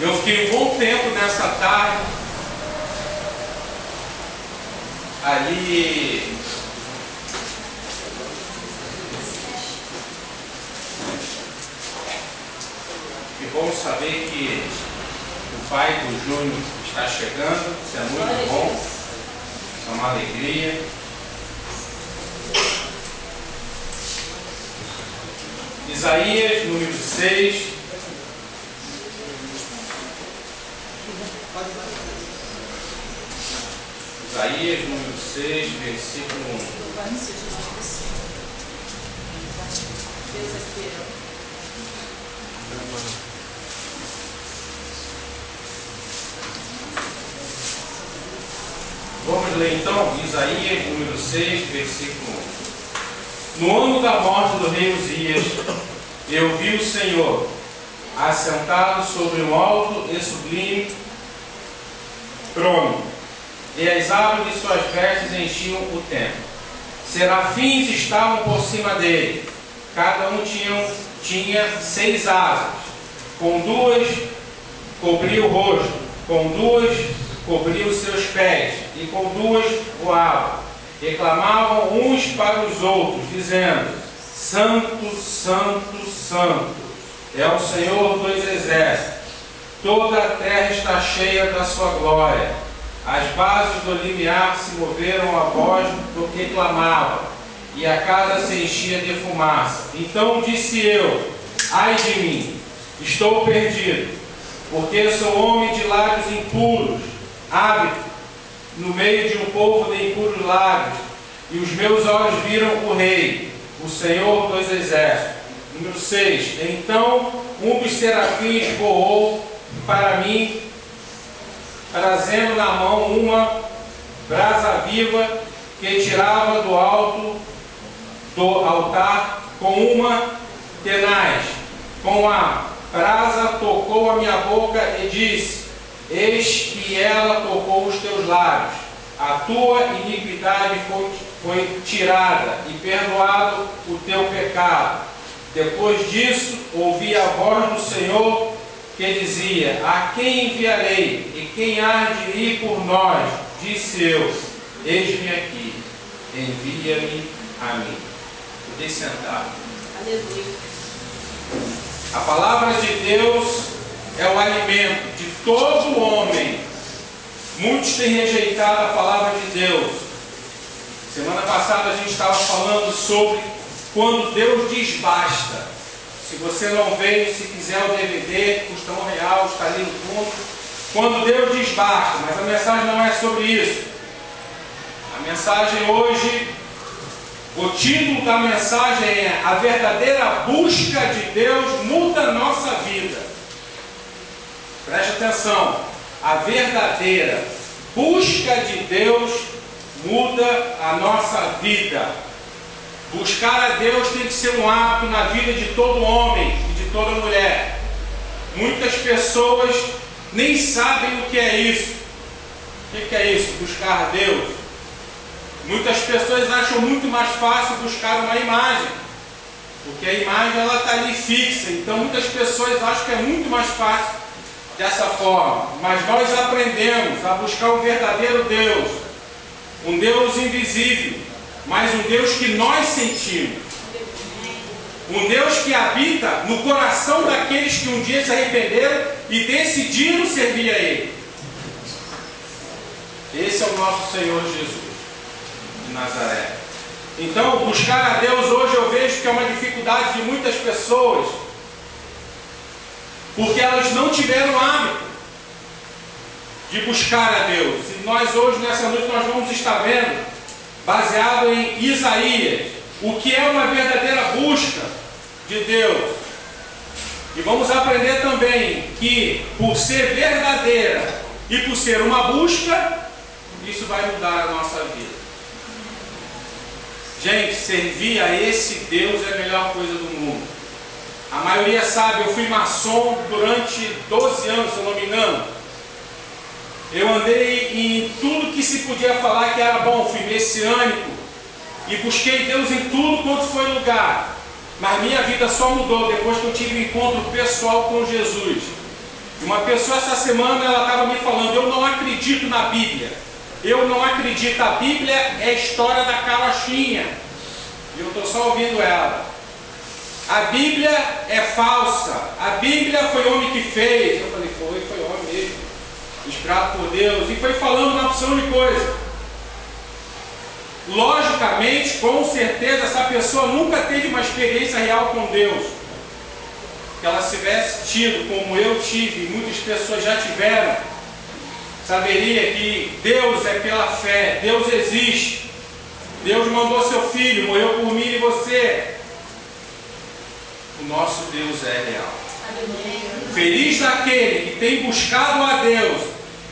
Eu fiquei um bom tempo nessa tarde ali e vamos saber que o pai do Júnior está chegando. Isso é muito bom, isso é uma alegria. Isaías, número 6. Isaías, número 6, versículo 1. Vamos ler então Isaías, número 6, versículo 1. No ano da morte do rei Uzias, eu vi o Senhor assentado sobre um alto e sublime trono, e as abas de suas vestes enchiam o templo. Serafins estavam por cima dele, cada um tinha 6 asas, com 2 cobria o rosto, com 2 cobria os seus pés, e com 2 voavam. E clamavam uns para os outros, dizendo: Santo, Santo, Santo é o Senhor dos exércitos. Toda a terra está cheia da sua glória. As bases do limiar se moveram à voz do que clamava, e a casa se enchia de fumaça. Então disse eu: ai de mim, estou perdido, porque sou homem de lábios impuros, hábito no meio de um povo de impuros lábios, e os meus olhos viram o Rei, o Senhor dos exércitos. Número 6. Então um dos serafins voou para mim, trazendo na mão uma brasa viva que tirava do alto do altar com uma tenaz. Com a brasa tocou a minha boca e disse: eis que ela tocou os teus lábios. A tua iniquidade foi tirada e perdoado o teu pecado. Depois disso, ouvi a voz do Senhor que dizia: a quem enviarei? E quem há de ir por nós? Disse eu: eis-me aqui, envia-me a mim. Podem sentar. Aleluia. A palavra de Deus é o alimento de todo homem. Muitos têm rejeitado a palavra de Deus. Semana passada a gente estava falando sobre quando Deus diz basta. Se você não veio, se quiser o DVD, custa R$1, está ali no fundo. Quando Deus diz basta, mas a mensagem não é sobre isso. A mensagem hoje, o título da mensagem é: a verdadeira busca de Deus muda a nossa vida. Preste atenção, a verdadeira busca de Deus muda a nossa vida. Buscar a Deus tem que ser um hábito na vida de todo homem e de toda mulher. Muitas pessoas nem sabem o que é isso. O que é isso? Buscar a Deus. Muitas pessoas acham muito mais fácil buscar uma imagem, porque a imagem ela está ali fixa. Então muitas pessoas acham que é muito mais fácil dessa forma. Mas nós aprendemos a buscar o verdadeiro Deus, um Deus invisível, mas um Deus que nós sentimos, um Deus que habita no coração daqueles que um dia se arrependeram e decidiram servir a Ele. Esse é o nosso Senhor Jesus de Nazaré. Então, buscar a Deus hoje eu vejo que é uma dificuldade de muitas pessoas, porque elas não tiveram hábito de buscar a Deus. E nós hoje, nessa noite, nós vamos estar vendo, baseado em Isaías, o que é uma verdadeira busca de Deus. E vamos aprender também que, por ser verdadeira e por ser uma busca, isso vai mudar a nossa vida. Gente, servir a esse Deus é a melhor coisa do mundo. A maioria sabe, eu fui maçom durante 12 anos, se eu não me engano. Eu andei em tudo que se podia falar que era bom, fui messiânico e busquei Deus em tudo quanto foi lugar. Mas minha vida só mudou depois que eu tive um encontro pessoal com Jesus. E uma pessoa essa semana, ela estava me falando, eu não acredito na Bíblia. Eu não acredito, a Bíblia é a história da carochinha. E eu estou só ouvindo ela. A Bíblia é falsa. A Bíblia foi homem que fez. Eu falei, foi homem mesmo. Inspirado por Deus. E foi falando uma opção de coisa. Logicamente, com certeza, essa pessoa nunca teve uma experiência real com Deus. Que ela tivesse tido, como eu tive, e muitas pessoas já tiveram, saberia que Deus é pela fé, Deus existe. Deus mandou seu Filho, morreu por mim e você. O nosso Deus é real. Feliz daquele que tem buscado a Deus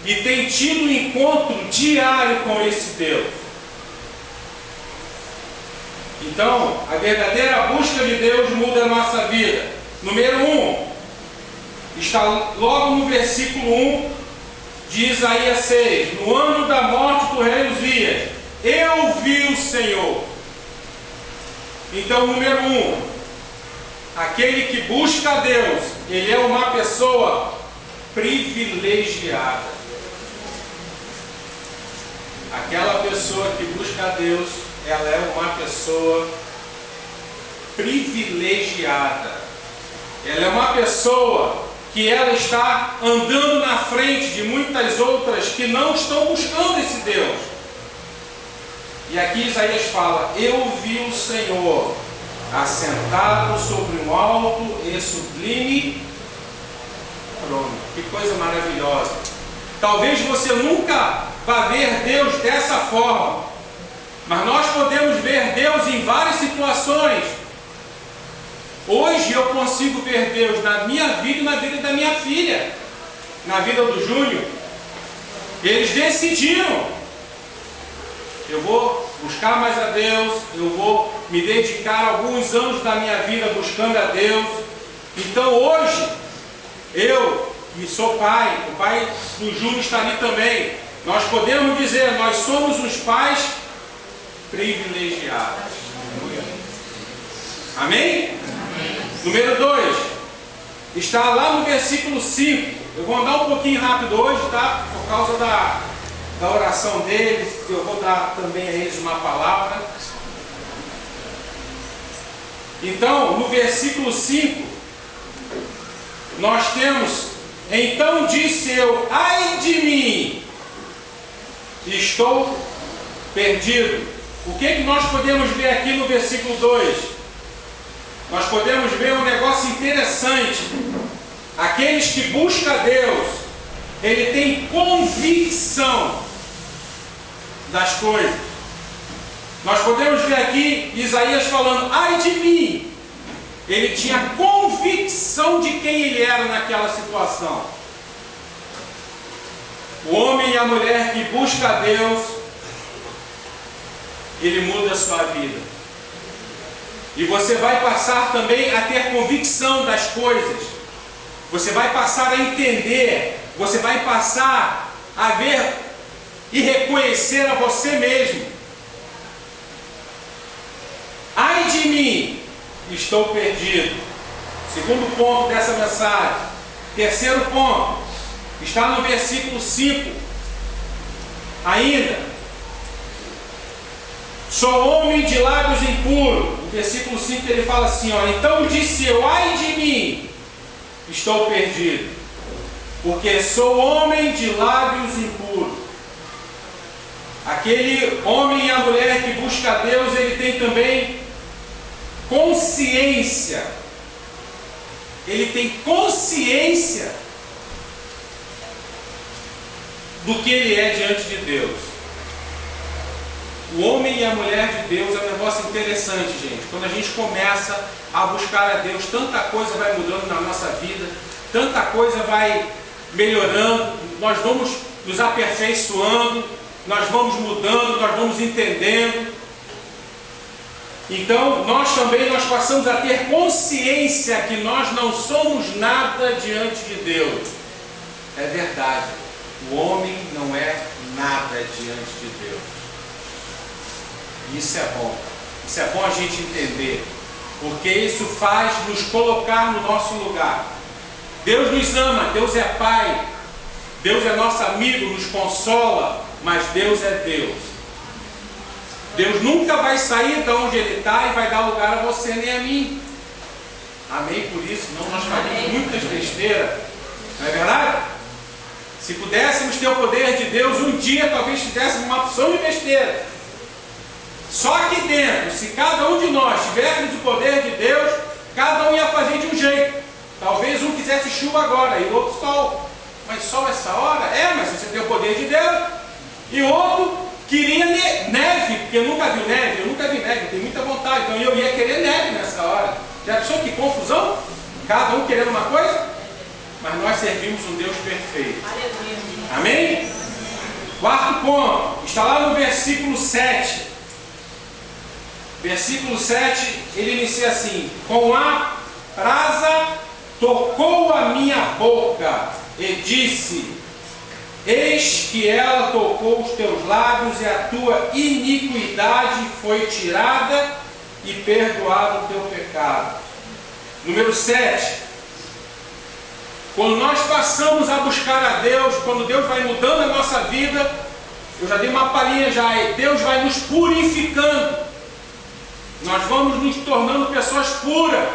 e tem tido um encontro diário com esse Deus. Então, a verdadeira busca de Deus muda a nossa vida. Número 1, está logo no versículo 1 de Isaías 6. No ano da morte do rei Uzias, eu vi o Senhor. Então, número 1, aquele que busca a Deus, ele é uma pessoa privilegiada. Aquela pessoa que busca a Deus, ela é uma pessoa privilegiada. Ela é uma pessoa que ela está andando na frente de muitas outras que não estão buscando esse Deus. E aqui Isaías fala, eu vi o Senhor assentado sobre um alto e sublime trono. Que coisa maravilhosa. Talvez você nunca vá ver Deus dessa forma, mas nós podemos ver Deus em várias situações. Hoje eu consigo ver Deus na minha vida e na vida da minha filha, na vida do Júnior. Eles decidiram, eu vou buscar mais a Deus, eu vou me dedicar alguns anos da minha vida buscando a Deus. Então hoje, eu, e sou pai, o pai do Júnior está ali também, nós podemos dizer, nós somos os pais privilegiados. Amém? Número 2, está lá no versículo 5. Eu vou andar um pouquinho rápido hoje, tá? Por causa da oração deles, eu vou dar também a eles uma palavra. Então, no versículo 5, nós temos, então disse eu, ai de mim, estou perdido. O que nós podemos ver aqui no versículo 2? Nós podemos ver um negócio interessante. Aqueles que buscam a Deus, ele tem convicção das coisas. Nós podemos ver aqui Isaías falando, ai de mim. Ele tinha convicção de quem ele era naquela situação. O homem e a mulher que busca a Deus, ele muda a sua vida. E você vai passar também a ter convicção das coisas. Você vai passar a entender. Você vai passar a ver e reconhecer a você mesmo. Ai de mim, estou perdido. Segundo ponto dessa mensagem. Terceiro ponto, está no versículo 5. Ainda. Sou homem de lábios impuros. No versículo 5 ele fala assim, ó, então disse eu, ai de mim, estou perdido, porque sou homem de lábios impuros. Aquele homem e a mulher que busca a Deus, ele tem também consciência. Ele tem consciência do que ele é diante de Deus. O homem e a mulher de Deus é um negócio interessante, gente. Quando a gente começa a buscar a Deus, tanta coisa vai mudando na nossa vida, tanta coisa vai melhorando, nós vamos nos aperfeiçoando, nós vamos mudando, nós vamos entendendo. Então, nós passamos a ter consciência que nós não somos nada diante de Deus. É verdade, o homem não é nada diante de Deus. Isso é bom. Isso é bom a gente entender. Porque isso faz nos colocar no nosso lugar. Deus nos ama, Deus é Pai, Deus é nosso amigo, nos consola, mas Deus é Deus. Deus nunca vai sair de onde Ele está e vai dar lugar a você nem a mim. Amém? Por isso, senão nós faríamos muitas besteiras. Não é verdade? Se pudéssemos ter o poder de Deus, um dia talvez fizéssemos uma opção de besteira. Só aqui dentro, se cada um de nós tivéssemos o poder de Deus, cada um ia fazer de um jeito. Talvez um quisesse chuva agora e o outro sol. Mas sol essa hora? Mas você tem o poder de Deus. E outro queria neve, porque eu nunca vi neve, eu tenho muita vontade, então eu ia querer neve nessa hora. Já pensou que confusão? Cada um querendo uma coisa? Mas nós servimos um Deus perfeito. Amém? Quarto ponto, está lá no versículo 7. Versículo 7, ele inicia assim: com a brasa tocou a minha boca e disse: eis que ela tocou os teus lábios e a tua iniquidade foi tirada e perdoado o teu pecado. Número 7. Quando nós passamos a buscar a Deus, quando Deus vai mudando a nossa vida, eu já dei uma palhinha já, Deus vai nos purificando. Nós vamos nos tornando pessoas puras.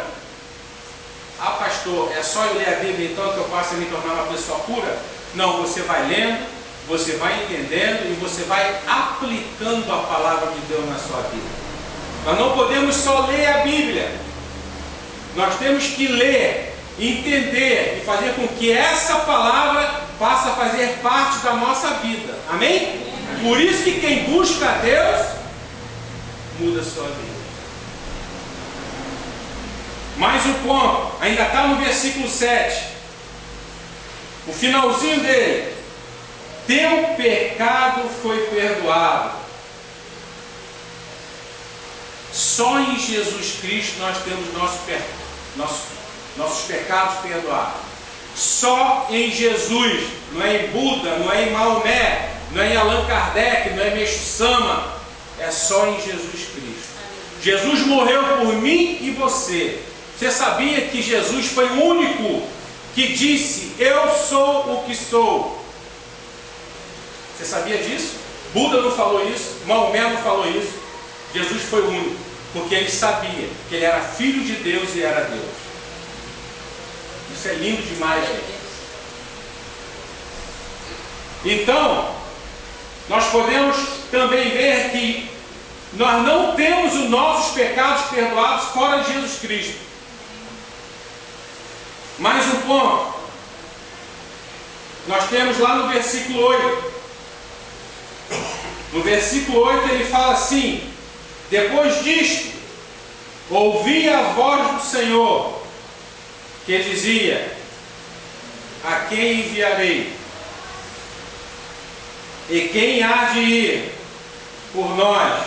Ah, pastor, é só eu ler a Bíblia então que eu passo a me tornar uma pessoa pura? Não, você vai lendo, você vai entendendo e você vai aplicando a palavra de Deus na sua vida. Nós não podemos só ler a Bíblia. Nós temos que ler, entender e fazer com que essa palavra passe a fazer parte da nossa vida. Amém? Por isso que quem busca a Deus, muda a sua vida. Mais um ponto, ainda está no versículo 7. O finalzinho dele: teu pecado foi perdoado. Só em Jesus Cristo nós temos nossos pecados perdoados. Só em Jesus, não é em Buda, não é em Maomé, não é em Allan Kardec, não é em Meixo Sama, é só em Jesus Cristo. Jesus morreu por mim e você. Você sabia que Jesus foi o único que disse: eu sou o que sou? Você sabia disso? Buda não falou isso, Maomé não falou isso. Jesus foi o único, porque ele sabia que ele era filho de Deus e era Deus. Isso é lindo demais, gente. Então, nós podemos também ver que nós não temos os nossos pecados perdoados fora de Jesus Cristo. Mais um ponto. Nós temos lá no versículo 8. No versículo 8 ele fala assim: depois disto, ouvi a voz do Senhor, que dizia: a quem enviarei? E quem há de ir por nós?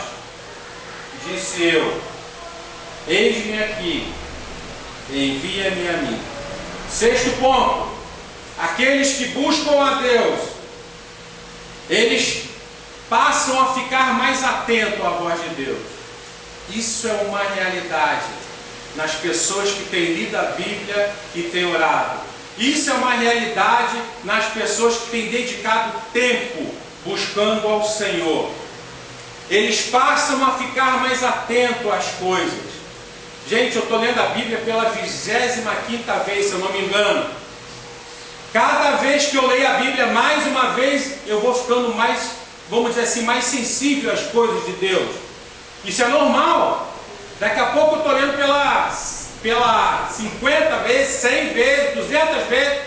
Disse eu: eis-me aqui, envia-me a mim. Sexto ponto: aqueles que buscam a Deus, eles passam a ficar mais atentos à voz de Deus. Isso é uma realidade nas pessoas que têm lido a Bíblia e têm orado. Isso é uma realidade nas pessoas que têm dedicado tempo buscando ao Senhor. Eles passam a ficar mais atentos às coisas. Gente, eu estou lendo a Bíblia pela 25ª vez, se eu não me engano. Cada vez que eu leio a Bíblia, mais uma vez, eu vou ficando mais, vamos dizer assim, mais sensível às coisas de Deus. Isso é normal. Daqui a pouco eu estou lendo pela 50 vezes, 100 vezes, 200 vezes.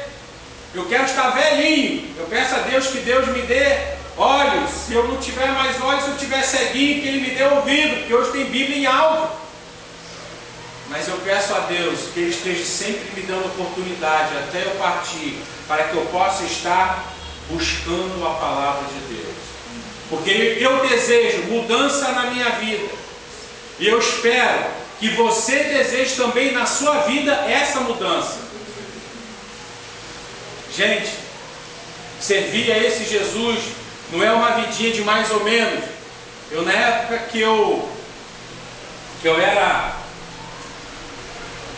Eu quero estar velhinho. Eu peço a Deus que Deus me dê olhos. Se eu não tiver mais olhos, se eu tiver ceguinho, que Ele me dê ouvido, porque hoje tem Bíblia em áudio. Mas eu peço a Deus que Ele esteja sempre me dando oportunidade até eu partir, para que eu possa estar buscando a palavra de Deus. Porque eu desejo mudança na minha vida. E eu espero que você deseje também na sua vida essa mudança. Gente, servir a esse Jesus não é uma vidinha de mais ou menos. Eu, na época que eu era,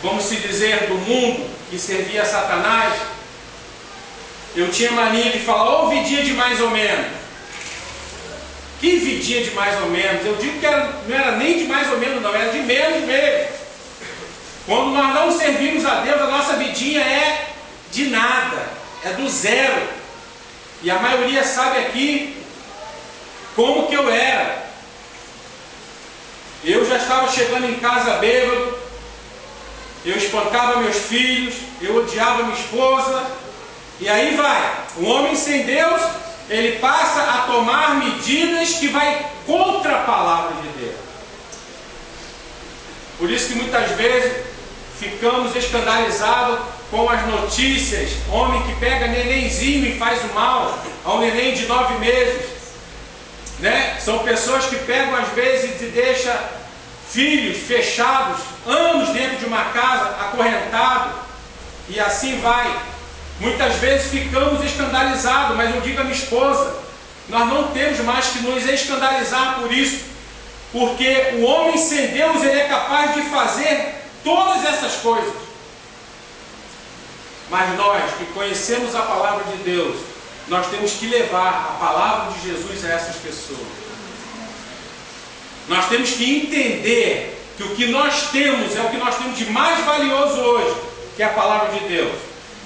vamos se dizer, do mundo, que servia a Satanás, eu tinha mania de falar, ô vidinha de mais ou menos. Que vidinha de mais ou menos? Eu digo que não era nem de mais ou menos não, era de menos mesmo. Quando nós não servimos a Deus, a nossa vidinha é de nada, é do zero. E a maioria sabe aqui como que eu era. Eu já estava chegando em casa bêbado, eu espancava meus filhos, eu odiava minha esposa, e aí vai. Um homem sem Deus, ele passa a tomar medidas que vai contra a palavra de Deus. Por isso que muitas vezes ficamos escandalizados com as notícias. Homem que pega nenenzinho e faz o mal ao neném de 9 meses. Né? São pessoas que pegam às vezes e deixam filhos fechados, anos dentro de uma casa, acorrentados, e assim vai. Muitas vezes ficamos escandalizados, mas eu digo à minha esposa, nós não temos mais que nos escandalizar por isso, porque o homem sem Deus, ele é capaz de fazer todas essas coisas. Mas nós que conhecemos a palavra de Deus, nós temos que levar a palavra de Jesus a essas pessoas. Nós temos que entender que o que nós temos é o que nós temos de mais valioso hoje, que é a palavra de Deus.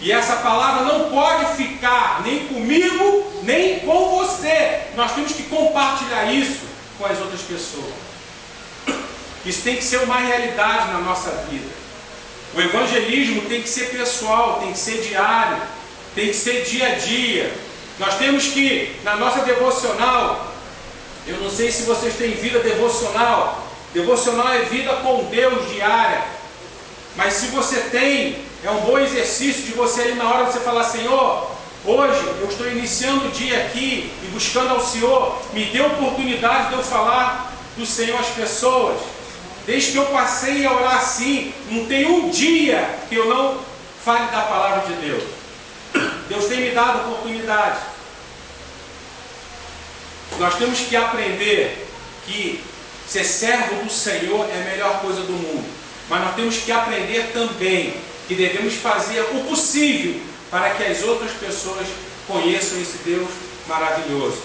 E essa palavra não pode ficar nem comigo, nem com você. Nós temos que compartilhar isso com as outras pessoas. Isso tem que ser uma realidade na nossa vida. O evangelismo tem que ser pessoal, tem que ser diário, tem que ser dia a dia. Nós temos que, na nossa devocional, eu não sei se vocês têm vida devocional. Devocional é vida com Deus diária. Mas se você tem, é um bom exercício de você ali na hora você falar, Senhor, hoje eu estou iniciando o dia aqui e buscando ao Senhor, me dê oportunidade de eu falar do Senhor às pessoas. Desde que eu passei a orar assim, não tem um dia que eu não fale da palavra de Deus. Deus tem me dado oportunidade. Nós temos que aprender que ser servo do Senhor é a melhor coisa do mundo. Mas nós temos que aprender também que devemos fazer o possível para que as outras pessoas conheçam esse Deus maravilhoso.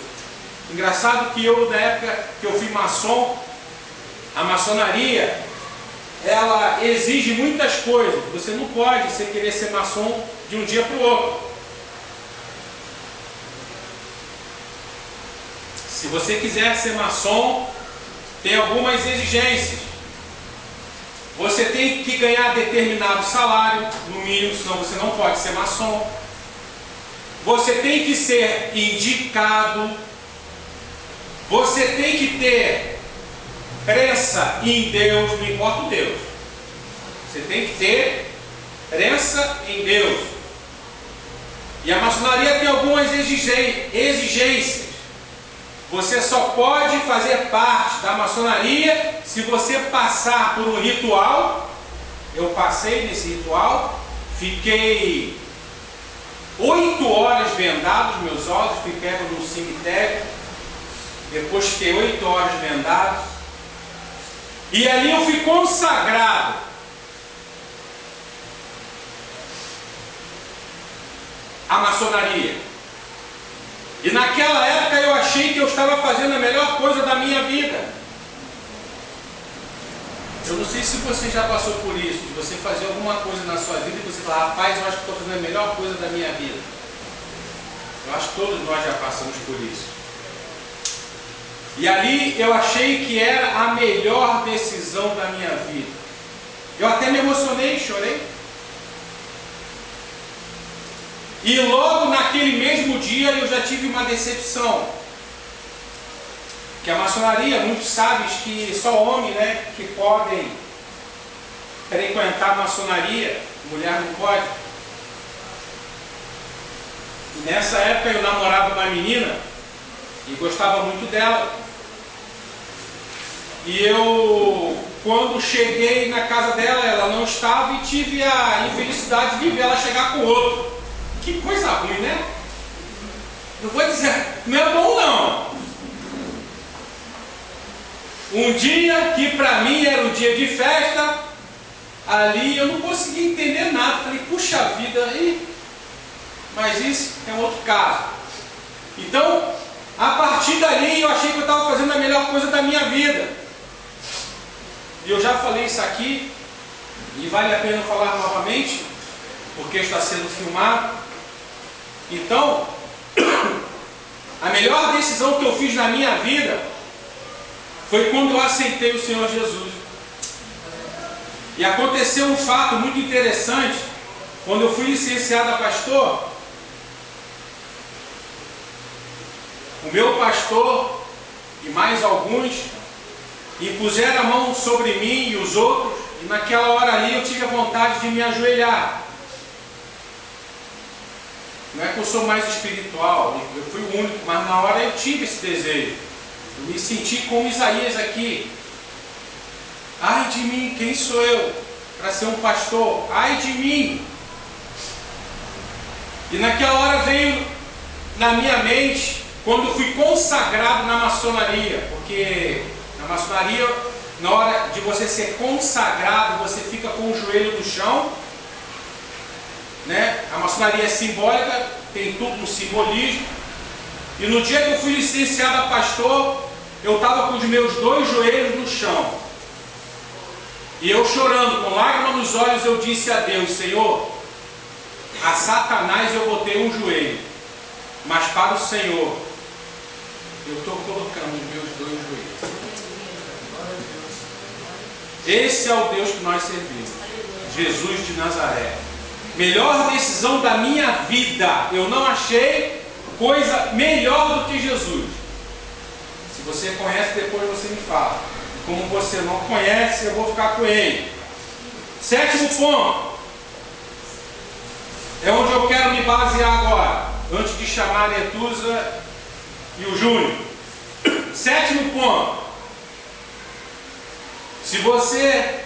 Engraçado que eu, na época que eu fui maçom, a maçonaria, ela exige muitas coisas. Você não pode querer ser maçom de um dia para o outro. Se você quiser ser maçom, tem algumas exigências. Você tem que ganhar determinado salário, no mínimo, senão você não pode ser maçom. Você tem que ser indicado. Você tem que ter crença em Deus, não importa o Deus. Você tem que ter crença em Deus. E a maçonaria tem algumas exigências. Você só pode fazer parte da maçonaria se você passar por um ritual. Eu passei nesse ritual, fiquei 8 horas vendados, meus olhos, fiquei no cemitério, depois fiquei 8 horas vendados, e ali eu fui consagrado. A maçonaria. E naquela época eu achei que eu estava fazendo a melhor coisa da minha vida. Eu não sei se você já passou por isso, de você fazer alguma coisa na sua vida e você falar, rapaz, eu acho que estou fazendo a melhor coisa da minha vida. Eu acho que todos nós já passamos por isso. E ali eu achei que era a melhor decisão da minha vida. Eu até me emocionei, chorei. E logo naquele mesmo dia eu já tive uma decepção. Que a maçonaria, muitos sabem que só homens, né, que podem frequentar a maçonaria, mulher não pode. E nessa época eu namorava uma menina e gostava muito dela. E eu, quando cheguei na casa dela, ela não estava e tive a infelicidade de ver ela chegar com outro. Que coisa ruim, né? Não vou dizer, não é bom não. Um dia que para mim era um dia de festa, ali eu não consegui entender nada. Falei, puxa vida, mas isso é um outro caso. Então, a partir dali eu achei que eu estava fazendo a melhor coisa da minha vida. E eu já falei isso aqui, e vale a pena falar novamente, porque está sendo filmado. Então, a melhor decisão que eu fiz na minha vida foi quando eu aceitei o Senhor Jesus. E aconteceu um fato muito interessante. Quando eu fui licenciado a pastor, o meu pastor e mais alguns impuseram a mão sobre mim e os outros, e naquela hora ali eu tive a vontade de me ajoelhar. Não é que eu sou mais espiritual, eu fui o único, mas na hora eu tive esse desejo. Eu me senti como Isaías aqui. Ai de mim, quem sou eu para ser um pastor? Ai de mim! E naquela hora veio na minha mente, quando eu fui consagrado na maçonaria, porque na maçonaria, na hora de você ser consagrado, você fica com o joelho no chão, né? A maçonaria é simbólica, tem tudo no simbolismo. E no dia que eu fui licenciado a pastor, eu estava com os meus 2 joelhos no chão. E eu chorando, com lágrimas nos olhos, eu disse a Deus: Senhor, a Satanás eu botei um joelho, mas para o Senhor eu estou colocando os meus 2 joelhos. Esse é o Deus que nós servimos, Jesus de Nazaré. Melhor decisão da minha vida. Eu não achei coisa melhor do que Jesus. Se você conhece, depois você me fala. Como você não conhece, eu vou ficar com ele. 7º ponto. É onde eu quero me basear agora, antes de chamar a Netusa e o Júnior. 7º ponto. Se você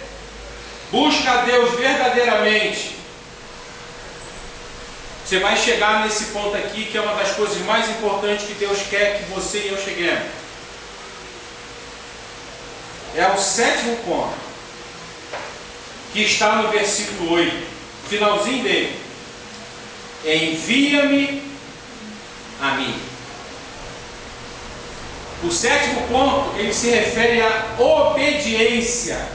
busca a Deus verdadeiramente, você vai chegar nesse ponto aqui, que é uma das coisas mais importantes que Deus quer que você e eu cheguemos. É o 7º ponto, que está no versículo 8, finalzinho dele. Envia-me a mim. O 7º ponto, ele se refere à obediência.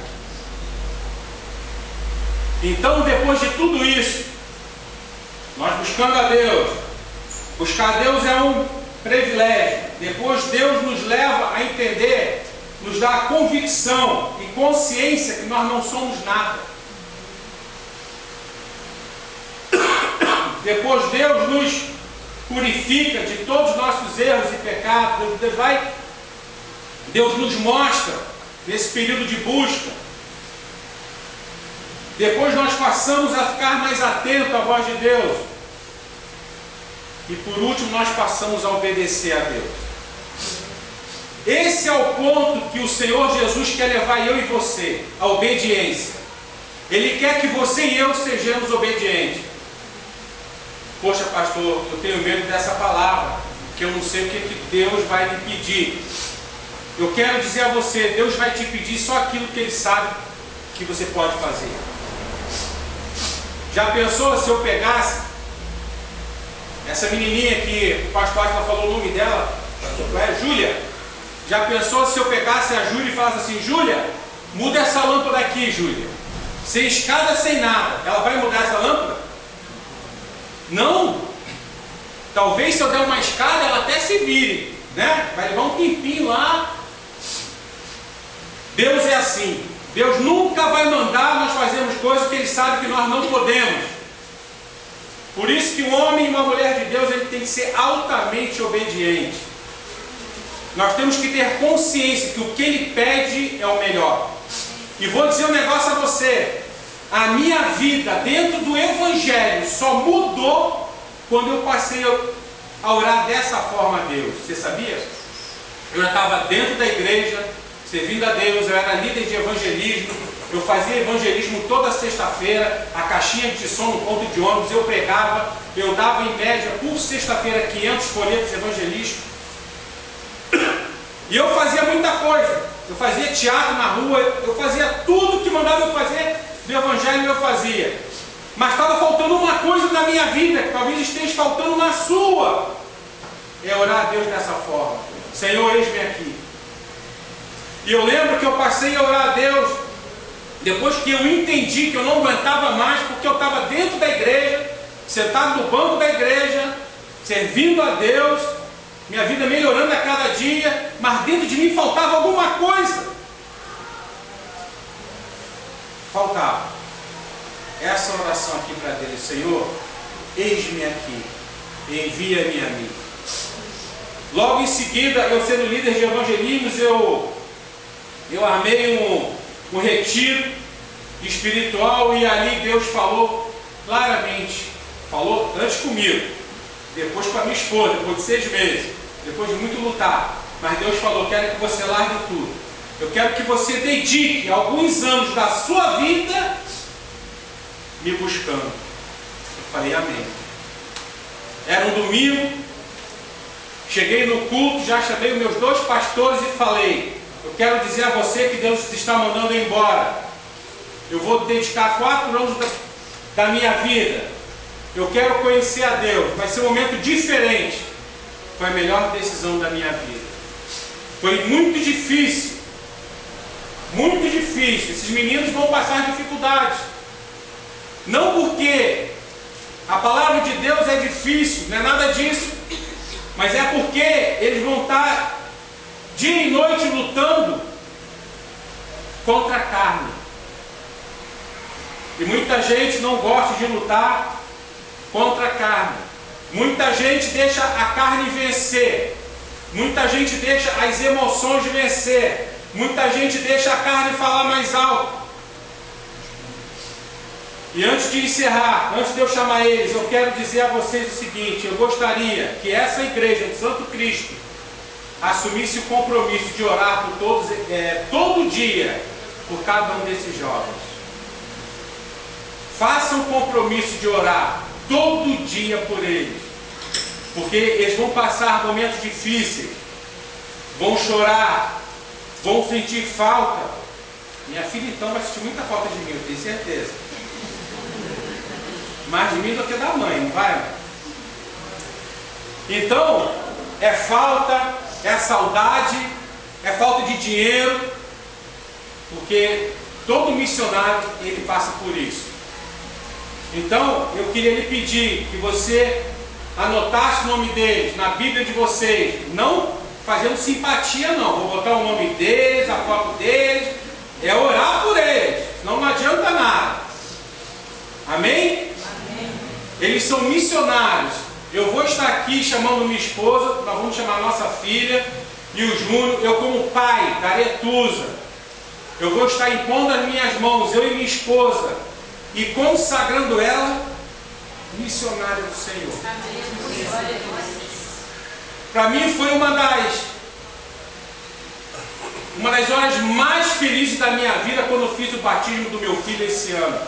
Então, depois de tudo isso, nós buscando a Deus, buscar a Deus é um privilégio. Depois Deus nos leva a entender, nos dá a convicção e consciência que nós não somos nada. Depois Deus nos purifica de todos os nossos erros e pecados. Deus nos mostra nesse período de busca. Depois nós passamos a ficar mais atentos à voz de Deus. E por último nós passamos a obedecer a Deus. Esse é o ponto que o Senhor Jesus quer levar eu e você, a obediência. Ele quer que você e eu sejamos obedientes. Poxa, pastor, eu tenho medo dessa palavra, que eu não sei o que Deus vai me pedir. Eu quero dizer a você, Deus vai te pedir só aquilo que Ele sabe que você pode fazer. Já pensou se eu pegasse essa menininha que o pastor Atila falou o nome dela, Júlia? Já pensou se eu pegasse a Júlia e falasse assim: Júlia, muda essa lâmpada aqui, Júlia. Sem escada, sem nada. Ela vai mudar essa lâmpada? Não. Talvez se eu der uma escada, ela até se vire, né? Vai levar um tempinho lá. Deus é assim. Deus nunca vai mandar nós fazermos coisas que Ele sabe que nós não podemos. Por isso que um homem e uma mulher de Deus, ele tem que ser altamente obediente. Nós temos que ter consciência que o que Ele pede é o melhor. E vou dizer um negócio a você: a minha vida dentro do Evangelho só mudou quando eu passei a orar dessa forma a Deus. Você sabia? Eu já estava dentro da igreja, servindo a Deus, eu era líder de evangelismo, eu fazia evangelismo toda sexta-feira, a caixinha de som no ponto de ônibus, eu pregava, eu dava em média por sexta-feira 500 folhetos evangelísticos. E eu fazia muita coisa, eu fazia teatro na rua, eu fazia tudo que mandava eu fazer do Evangelho eu fazia. Mas estava faltando uma coisa na minha vida, que talvez esteja faltando na sua. É orar a Deus dessa forma. Senhor, eis-me aqui. E eu lembro que eu passei a orar a Deus, depois que eu entendi que eu não aguentava mais, porque eu estava dentro da igreja, sentado no banco da igreja, servindo a Deus, minha vida melhorando a cada dia, mas dentro de mim faltava alguma coisa. Faltava. Essa oração aqui para Deus: Senhor, eis-me aqui, envia-me a mim. Logo em seguida, eu sendo líder de evangelismos, eu armei um retiro espiritual, e ali Deus falou claramente. Falou antes comigo, depois com a minha esposa, depois de 6 meses, depois de muito lutar. Mas Deus falou: quero que você largue tudo. Eu quero que você dedique alguns anos da sua vida me buscando. Eu falei: amém. Era um domingo, cheguei no culto, já chamei os meus 2 pastores e falei: eu quero dizer a você que Deus está mandando embora. Eu vou dedicar 4 anos da minha vida. Eu quero conhecer a Deus. Vai ser um momento diferente. Foi a melhor decisão da minha vida. Foi muito difícil. Muito difícil. Esses meninos vão passar dificuldades. Não porque a palavra de Deus é difícil, não é nada disso. Mas é porque eles vão estar dia e noite lutando contra a carne. E muita gente não gosta de lutar contra a carne. Muita gente deixa a carne vencer. Muita gente deixa as emoções vencer. Muita gente deixa a carne falar mais alto. E antes de encerrar, antes de eu chamar eles, eu quero dizer a vocês o seguinte: eu gostaria que essa igreja de Santo Cristo assumisse o compromisso de orar por todos, todo dia, por cada um desses jovens. Faça um compromisso de orar todo dia por eles, porque eles vão passar momentos difíceis, vão chorar, vão sentir falta. Minha filha então vai sentir muita falta de mim, eu tenho certeza. Mais de mim do que da mãe, não vai? Então, é falta, é saudade, é falta de dinheiro, porque todo missionário ele passa por isso. Então, eu queria lhe pedir que você anotasse o nome deles na Bíblia de vocês, não fazendo simpatia não, vou botar o nome deles, a foto deles, é orar por eles, senão não adianta nada. Amém? Amém. Eles são missionários. Eu vou estar aqui chamando minha esposa, nós vamos chamar nossa filha e o Júnior, eu como pai, Caretusa, eu vou estar impondo as minhas mãos, eu e minha esposa, e consagrando ela missionária do Senhor. Para mim foi uma das horas mais felizes da minha vida quando eu fiz o batismo do meu filho esse ano.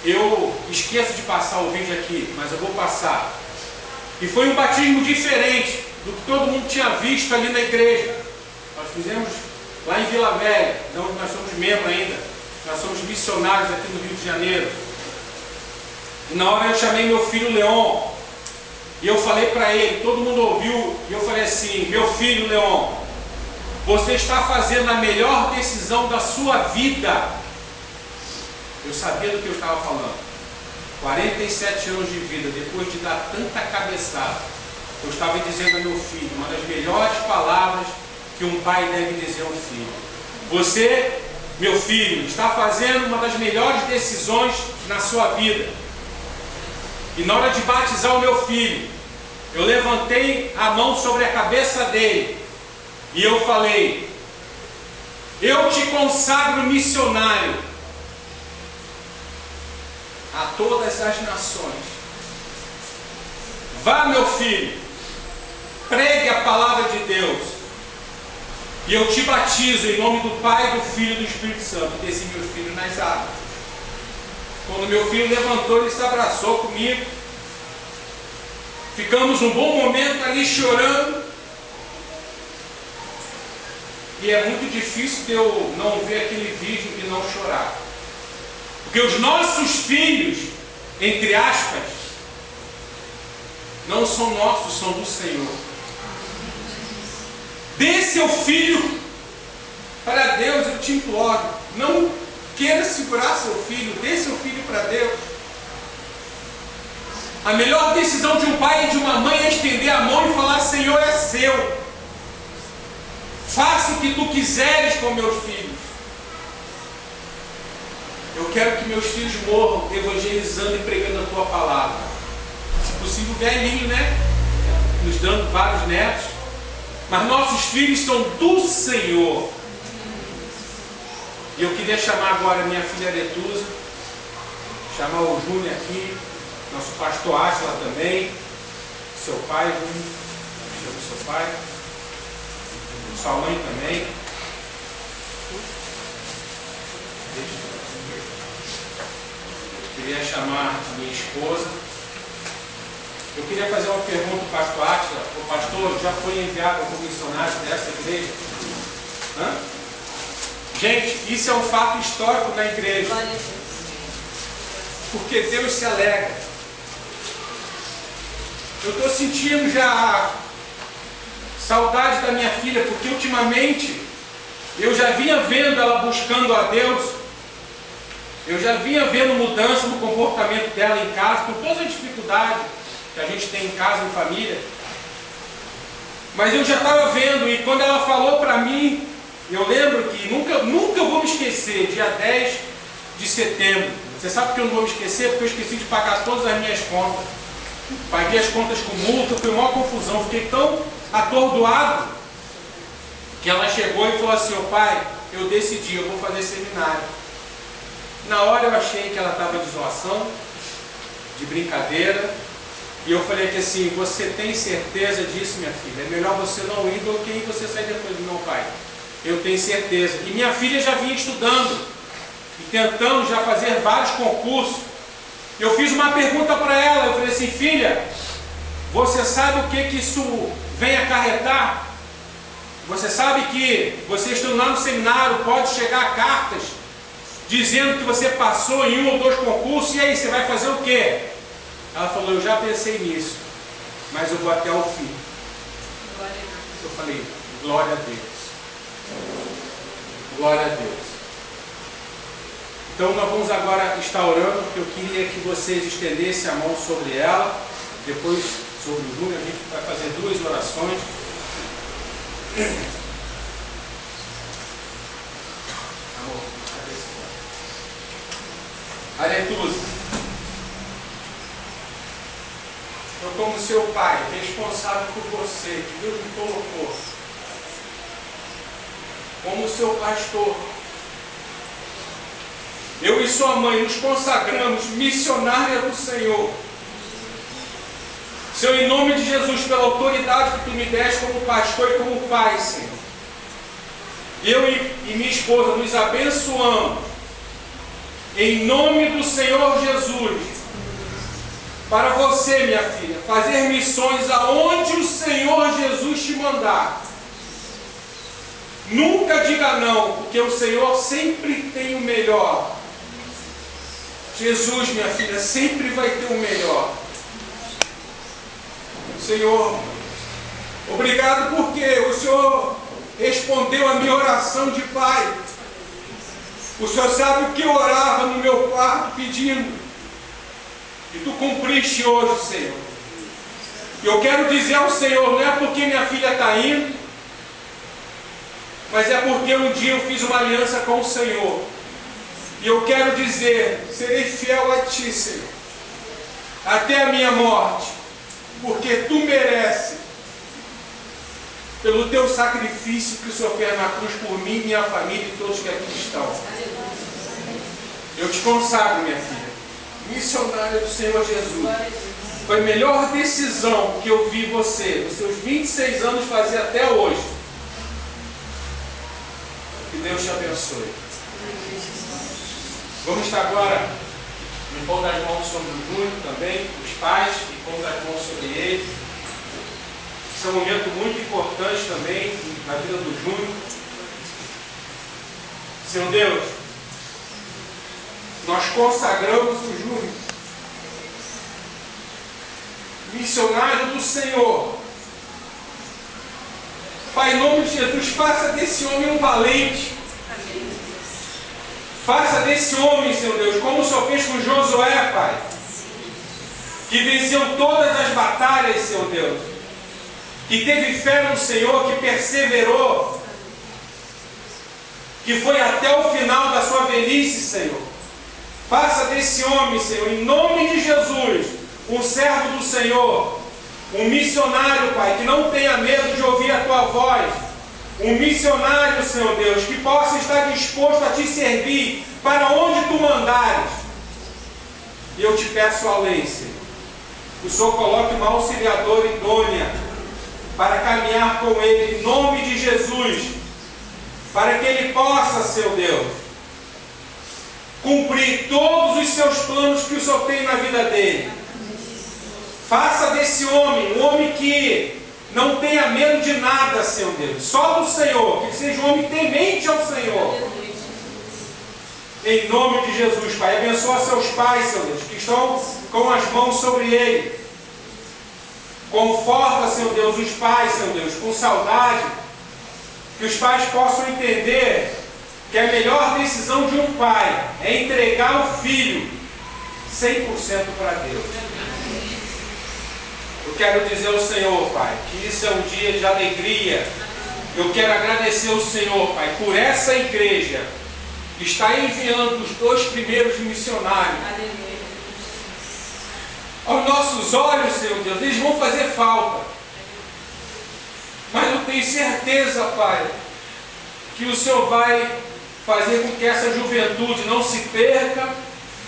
Eu esqueço de passar o vídeo aqui, mas eu vou passar. E foi um batismo diferente do que todo mundo tinha visto ali na igreja. Nós fizemos lá em Vila Velha, onde nós somos membros ainda. Nós somos missionários aqui no Rio de Janeiro. E na hora eu chamei meu filho Leon. E eu falei para ele, todo mundo ouviu, e eu falei assim: meu filho Leon, você está fazendo a melhor decisão da sua vida. Eu sabia do que eu estava falando. 47 anos de vida, depois de dar tanta cabeçada, eu estava dizendo a meu filho uma das melhores palavras que um pai deve dizer a um filho: você, meu filho, está fazendo uma das melhores decisões na sua vida. E na hora de batizar o meu filho, eu levantei a mão sobre a cabeça dele e eu falei: eu te consagro missionário a todas as nações. Vá, meu filho, pregue a palavra de Deus, e eu te batizo em nome do Pai, do Filho e do Espírito Santo. Desci meu filho nas águas. Quando meu filho levantou, ele se abraçou comigo. Ficamos um bom momento ali chorando. e é muito difícil de eu não ver aquele vídeo e não chorar. Porque os nossos filhos, entre aspas, não são nossos, são do Senhor. Dê seu filho para Deus, eu te imploro. Não queira segurar seu filho, dê seu filho para Deus. A melhor decisão de um pai e de uma mãe é estender a mão e falar: Senhor, é seu. Faça o que tu quiseres com meus filhos. Eu quero que meus filhos morram evangelizando e pregando a tua palavra. Se possível, velhinho, né? Nos dando vários netos. Mas nossos filhos são do Senhor. E eu queria chamar agora minha filha Aretusa, chamar o Júnior aqui, nosso pastor Átila também, seu pai, Júnior, chama o seu pai, sua mãe também. Queria chamar a minha esposa. Eu queria fazer uma pergunta para o pastor Átila. O pastor já foi enviado como missionário dessa igreja? Hã? Gente, isso é um fato histórico na igreja. Porque Deus se alegra. Eu estou sentindo já saudade da minha filha, porque ultimamente eu já vinha vendo ela buscando a Deus. Eu já vinha vendo mudança no comportamento dela em casa, por todas as dificuldades que a gente tem em casa, em família. Mas eu já estava vendo, e quando ela falou para mim, eu lembro que nunca vou me esquecer, dia 10 de setembro. Você sabe por que eu não vou me esquecer? Porque eu esqueci de pagar todas as minhas contas. Paguei as contas com multa, foi uma confusão. Fiquei tão atordoado que ela chegou e falou assim: ô pai, eu decidi, eu vou fazer seminário. Na hora eu achei que ela estava de zoação, de brincadeira. E eu falei que assim: você tem certeza disso, minha filha? É melhor você não ir do que você sair depois do meu pai. Eu tenho certeza. E minha filha já vinha estudando e tentando já fazer vários concursos. Eu fiz uma pergunta para ela. Eu falei assim: filha, você sabe o que isso vem acarretar? Você sabe que você estando lá no seminário pode chegar cartas dizendo que você passou em 1 ou 2 concursos, e aí, você vai fazer o quê? Ela falou: eu já pensei nisso, mas eu vou até o fim. Eu falei: glória a Deus. Glória a Deus. Então nós vamos agora estar orando, porque eu queria que vocês estendessem a mão sobre ela, depois sobre o Júnior. A gente vai fazer 2 orações. Amor, cadê esse cara? Aretusa, eu como seu pai, responsável por você, que Deus me colocou, como seu pastor, eu e sua mãe nos consagramos missionária do Senhor. Senhor, em nome de Jesus, pela autoridade que tu me deste como pastor e como pai, Senhor, eu e minha esposa nos abençoamos em nome do Senhor Jesus, para você, minha filha, fazer missões aonde o Senhor Jesus te mandar. Nunca diga não, porque o Senhor sempre tem o melhor. Jesus, minha filha, sempre vai ter o melhor. Senhor, obrigado porque o Senhor respondeu a minha oração de pai. O Senhor sabe o que eu orava no meu quarto pedindo, e tu cumpriste hoje, Senhor. E eu quero dizer ao Senhor, não é porque minha filha está indo, mas é porque um dia eu fiz uma aliança com o Senhor. E eu quero dizer: serei fiel a ti, Senhor, até a minha morte, porque tu mereces, pelo teu sacrifício que o Senhor fez na cruz por mim, minha família e todos que aqui estão. Eu te consagro, minha filha, missionária do Senhor Jesus. Foi a melhor decisão que eu vi você, nos seus 26 anos, fazer até hoje. Que Deus te abençoe. Vamos estar agora impondo as mãos sobre o Júnior também, os pais, e pondo as mãos sobre ele. Esse é um momento muito importante também na vida do Júnior. Seu Deus, nós consagramos o Júnior, missionário do Senhor. Pai, em nome de Jesus, faça desse homem um valente. Faça desse homem, Senhor Deus, como o Senhor fez com Josué, Pai, que venceu todas as batalhas, Senhor Deus, que teve fé no Senhor, que perseverou, que foi até o final da sua velhice, Senhor. Faça desse homem, Senhor, em nome de Jesus, um servo do Senhor, um missionário, Pai, que não tenha medo de ouvir a Tua voz, um missionário, Senhor Deus, que possa estar disposto a Te servir para onde Tu mandares. E eu te peço além, Senhor, que o Senhor coloque uma auxiliadora idônea para caminhar com ele, em nome de Jesus, para que ele possa, Senhor Deus, cumprir todos os seus planos que o Senhor tem na vida dele. Faça desse homem um homem que não tenha medo de nada, Senhor Deus, só do Senhor, que seja um homem temente ao Senhor. Em nome de Jesus, Pai, abençoa seus pais, Senhor Deus, que estão com as mãos sobre ele. Conforta, Senhor Deus, os pais, Senhor Deus, com saudade, que os pais possam entender que a melhor decisão de um pai é entregar o filho 100% para Deus. Eu quero dizer ao Senhor, Pai, que isso é um dia de alegria. Eu quero agradecer ao Senhor, Pai, por essa igreja que está enviando os 2 primeiros missionários. Aos nossos olhos, Senhor Deus, eles vão fazer falta. Mas eu tenho certeza, Pai, que o Senhor vai fazer com que essa juventude não se perca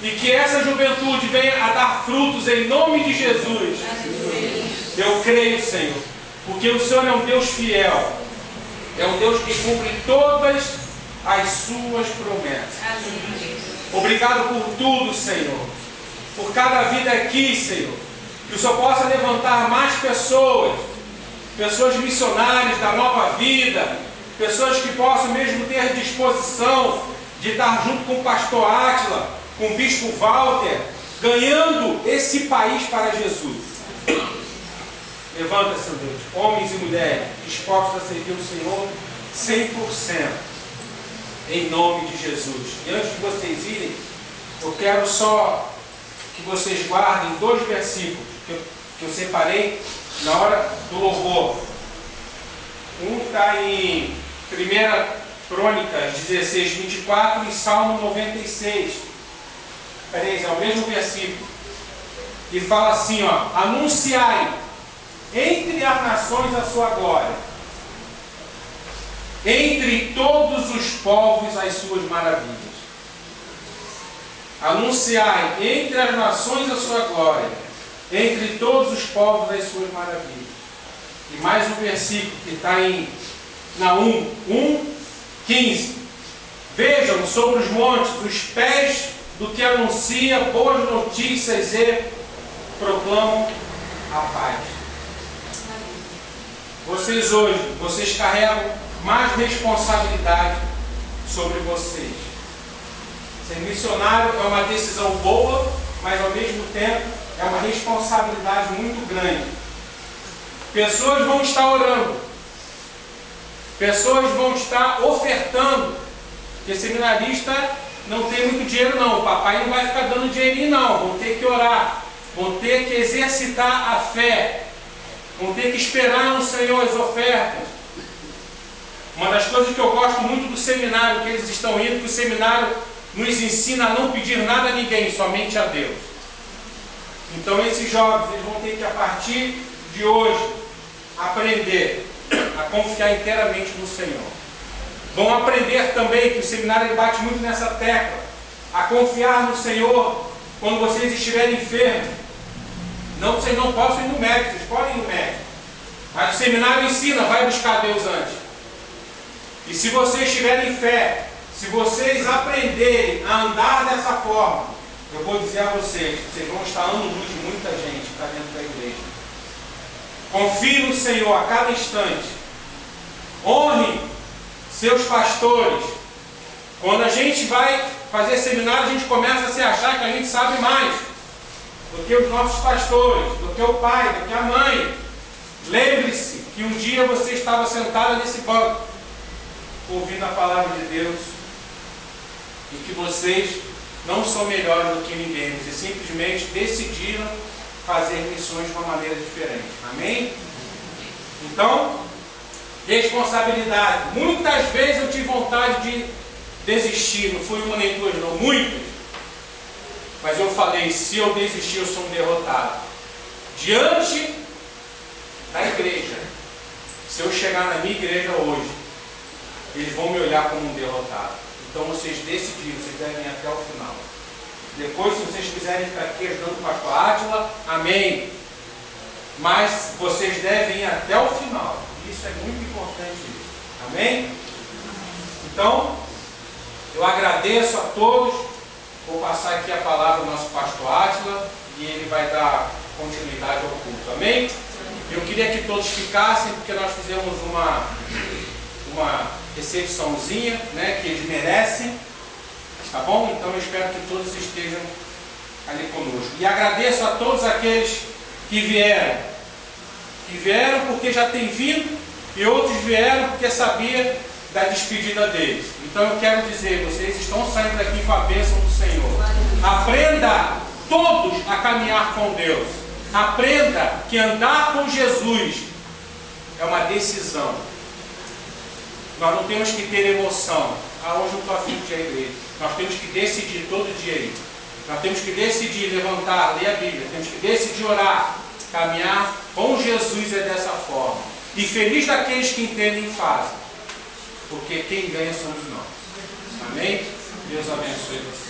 e que essa juventude venha a dar frutos em nome de Jesus. Eu creio, Senhor, porque o Senhor é um Deus fiel, é um Deus que cumpre todas as suas promessas. Obrigado por tudo, Senhor, por cada vida aqui, Senhor, que o Senhor possa levantar mais pessoas missionárias da nova vida, pessoas que possam mesmo ter disposição de estar junto com o pastor Átila, com o bispo Walter, ganhando esse país para Jesus. Levanta, Senhor Deus, homens e mulheres dispostos a servir o Senhor 100%, em nome de Jesus. E antes de vocês irem, eu quero só que vocês guardem 2 versículos que eu separei na hora do louvor. Um está em 1 Crônicas 16, 24 e Salmo 96. É o mesmo versículo. E fala assim, ó: anunciai entre as nações a sua glória, entre todos os povos as suas maravilhas. Anunciai entre as nações a sua glória, entre todos os povos as suas maravilhas. E mais um versículo que está em Naum 1:15. Vejam sobre os montes os pés do que anuncia boas notícias e proclamam a paz. Vocês hoje, vocês carregam mais responsabilidade sobre vocês. Ser missionário é uma decisão boa, mas ao mesmo tempo é uma responsabilidade muito grande. Pessoas vão estar orando, pessoas vão estar ofertando, porque seminarista não tem muito dinheiro não, o papai não vai ficar dando dinheirinho não, vão ter que orar, vão ter que exercitar a fé, vão ter que esperar no Senhor as ofertas. Uma das coisas que eu gosto muito do seminário que eles estão indo, que o seminário nos ensina a não pedir nada a ninguém, somente a Deus. Então esses jovens eles vão ter que, a partir de hoje, aprender a confiar inteiramente no Senhor. Vão aprender também, que o seminário ele bate muito nessa tecla, a confiar no Senhor quando vocês estiverem enfermos. Não que vocês não possam ir no médico, vocês podem ir no médico, mas o seminário ensina, vai buscar Deus antes. E se vocês tiverem fé, se vocês aprenderem a andar dessa forma, eu vou dizer a vocês, vocês vão estar anos-luz de muita gente para dentro da igreja. Confie no Senhor a cada instante. Honre seus pastores. Quando a gente vai fazer seminário, a gente começa a se achar que a gente sabe mais do que os nossos pastores, do que o pai, do que a mãe. Lembre-se que um dia você estava sentado nesse banco, ouvindo a palavra de Deus, e que vocês não são melhores do que ninguém, e simplesmente decidiram fazer missões de uma maneira diferente. Amém? Então, responsabilidade. Muitas vezes eu tive vontade de desistir, não foi uma nem duas, não, muitas. Mas eu falei, se eu desistir, eu sou um derrotado. Diante da igreja, se eu chegar na minha igreja hoje, eles vão me olhar como um derrotado. Então vocês decidiram, vocês devem ir até o final. Depois, se vocês quiserem ficar aqui ajudando o pastor Átila, amém. Mas vocês devem ir até o final. Isso é muito importante. Amém? Então, eu agradeço a todos. Vou passar aqui a palavra ao nosso pastor Átila e ele vai dar continuidade ao culto. Amém? Eu queria que todos ficassem, porque nós fizemos uma recepçãozinha, né, que eles merecem. Tá bom? Então eu espero que todos estejam ali conosco. E agradeço a todos aqueles que vieram. Que vieram porque já têm vindo e outros vieram porque sabia da despedida deles. Então eu quero dizer, vocês estão saindo daqui com a bênção do Senhor. Aprenda todos a caminhar com Deus. Aprenda que andar com Jesus é uma decisão. Nós não temos que ter emoção. Hoje eu estou afim de ir à igreja. Nós temos que decidir todo dia aí. Nós temos que decidir levantar, ler a Bíblia. Temos que decidir orar, caminhar com Jesus é dessa forma. E feliz daqueles que entendem e fazem. Porque quem ganha somos nós. Amém? Deus abençoe você.